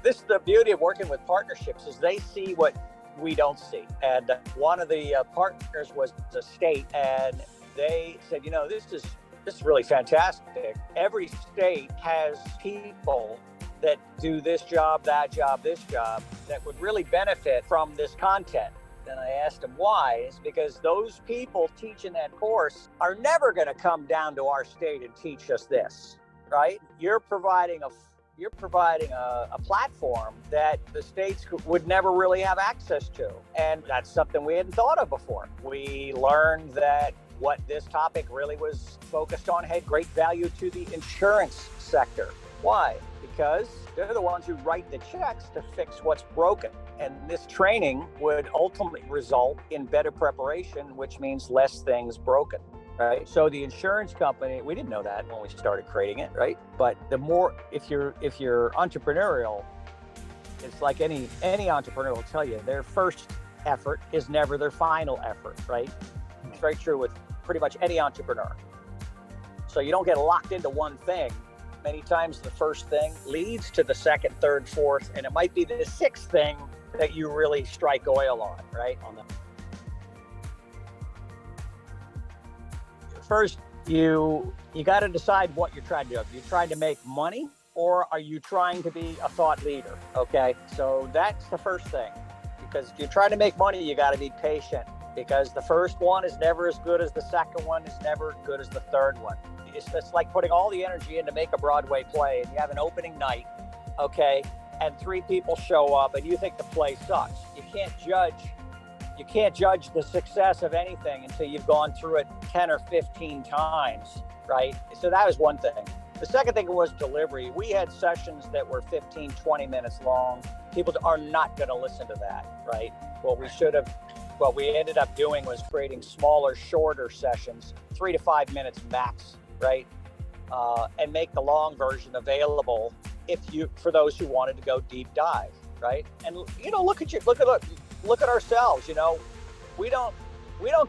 This is the beauty of working with partnerships, is they see what we don't see. And one of the partners was the state, and they said, this is really fantastic. Every state has people that do this job, that job, this job, that would really benefit from this content. And I asked them why. It's because those people teaching that course are never going to come down to our state and teach us this, right? You're providing a platform that the states would never really have access to. And that's something we hadn't thought of before. We learned that what this topic really was focused on had great value to the insurance sector. Why? Because they're the ones who write the checks to fix what's broken. And this training would ultimately result in better preparation, which means less things broken, right? So the insurance company, we didn't know that when we started creating it, right? But the more, if you're entrepreneurial, it's like any entrepreneur will tell you, their first effort is never their final effort, right? It's very true with pretty much any entrepreneur. So you don't get locked into one thing. Many times the first thing leads to the second, third, fourth, and it might be the sixth thing that you really strike oil on, right? First, you got to decide what you're trying to do. Are you trying to make money, or are you trying to be a thought leader? Okay, so that's the first thing. Because if you're trying to make money, you got to be patient, because the first one is never as good as the second one, is never as good as the third one. It's like putting all the energy in to make a Broadway play, and you have an opening night, okay, and 3 people show up and you think the play sucks. You can't judge the success of anything until you've gone through it 10 or 15 times, right? So that was one thing. The second thing was delivery. We had sessions that were 15, 20 minutes long. People are not going to listen to that, right? What we ended up doing was creating smaller, shorter sessions, 3 to 5 minutes max, right? And make the long version available for those who wanted to go deep dive, right? And look at ourselves. We don't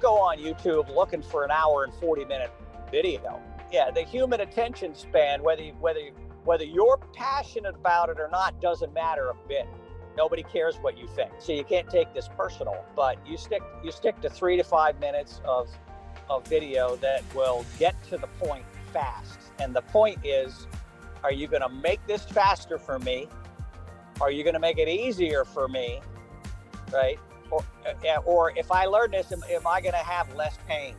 go on YouTube looking for an hour and 40-minute video. Yeah, the human attention span, whether you're passionate about it or not, doesn't matter a bit. Nobody cares what you think. So you can't take this personal, but you stick to 3 to 5 minutes of video that will get to the point fast. And the point is, are you going to make this faster for me? Are you going to make it easier for me? Right? Or if I learn this, am I going to have less pain?